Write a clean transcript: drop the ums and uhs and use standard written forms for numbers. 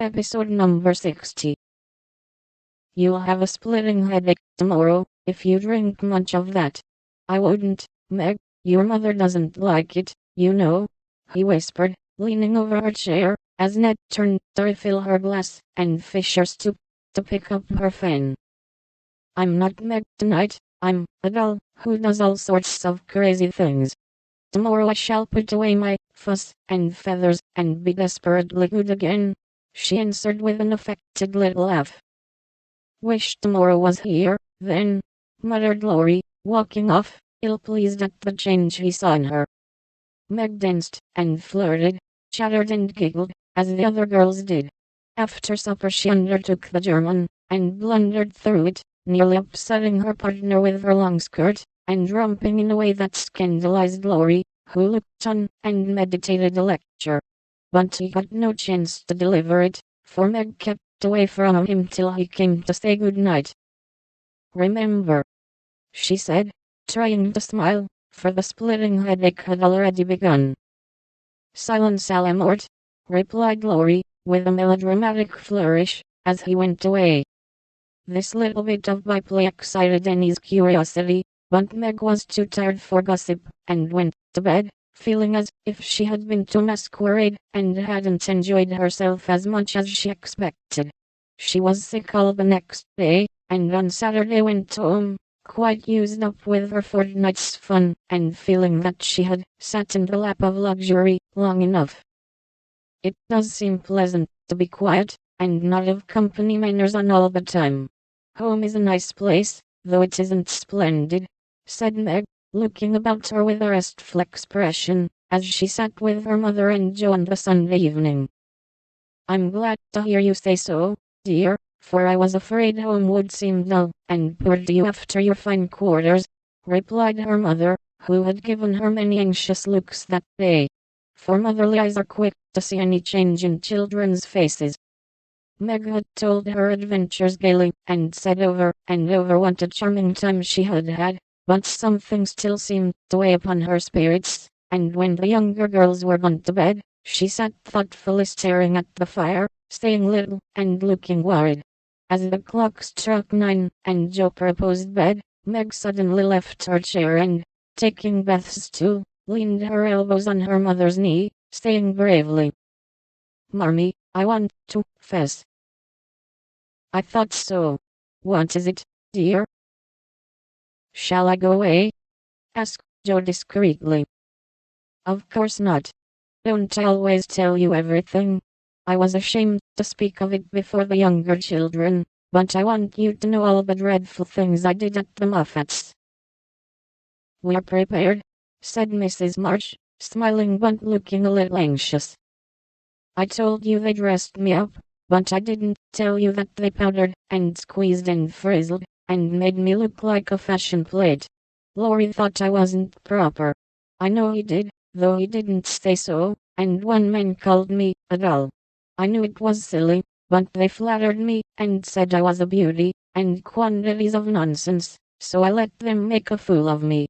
Episode number 60. You'll have a splitting headache tomorrow if you drink much of that. I wouldn't, Meg. Your mother doesn't like it, you know, he whispered, leaning over her chair, as Ned turned to refill her glass, and Fisher stooped to pick up her fan. I'm not Meg tonight, I'm a doll who does all sorts of crazy things. Tomorrow I shall put away my fuss and feathers and be desperately good again, she answered with an affected little laugh. Wish tomorrow was here, then, muttered Laurie, walking off, ill-pleased at the change he saw in her. Meg danced and flirted, chattered and giggled, as the other girls did. After supper she undertook the German, and blundered through it, nearly upsetting her partner with her long skirt, and romping in a way that scandalized Laurie, who looked on and meditated a lecture. But he got no chance to deliver it, for Meg kept away from him till he came to say good night. Remember, she said, trying to smile, for the splitting headache had already begun. Silence à la mort, replied Laurie, with a melodramatic flourish, as he went away. This little bit of byplay excited Annie's curiosity, but Meg was too tired for gossip, and went to bed, feeling as if she had been to a masquerade, and hadn't enjoyed herself as much as she expected. She was sick all the next day, and on Saturday went home, quite used up with her fortnight's fun, and feeling that she had sat in the lap of luxury long enough. It does seem pleasant to be quiet, and not have company manners on all the time. Home is a nice place, though it isn't splendid, said Meg, looking about her with a restful expression, as she sat with her mother and Joe on the Sunday evening. I'm glad to hear you say so, dear, for I was afraid home would seem dull and poor to you after your fine quarters, replied her mother, who had given her many anxious looks that day. For motherly eyes are quick to see any change in children's faces. Meg had told her adventures gaily, and said over and over what a charming time she had had, but something still seemed to weigh upon her spirits, and when the younger girls were gone to bed, she sat thoughtfully staring at the fire, saying little, and looking worried. As the clock struck 9, and Joe proposed bed, Meg suddenly left her chair and, taking Beth's stool, leaned her elbows on her mother's knee, saying bravely, "Marmee, I want to fess." "I thought so. What is it, dear?" "Shall I go away?" asked Joe discreetly. "Of course not. Don't I always tell you everything? I was ashamed to speak of it before the younger children, but I want you to know all the dreadful things I did at the Moffats." "We're prepared," said Mrs. March, smiling but looking a little anxious. "I told you they dressed me up, but I didn't tell you that they powdered, and squeezed and frizzled, and made me look like a fashion plate. Laurie thought I wasn't proper. I know he did, though he didn't say so, and one man called me a doll. I knew it was silly, but they flattered me, and said I was a beauty, and quantities of nonsense, so I let them make a fool of me.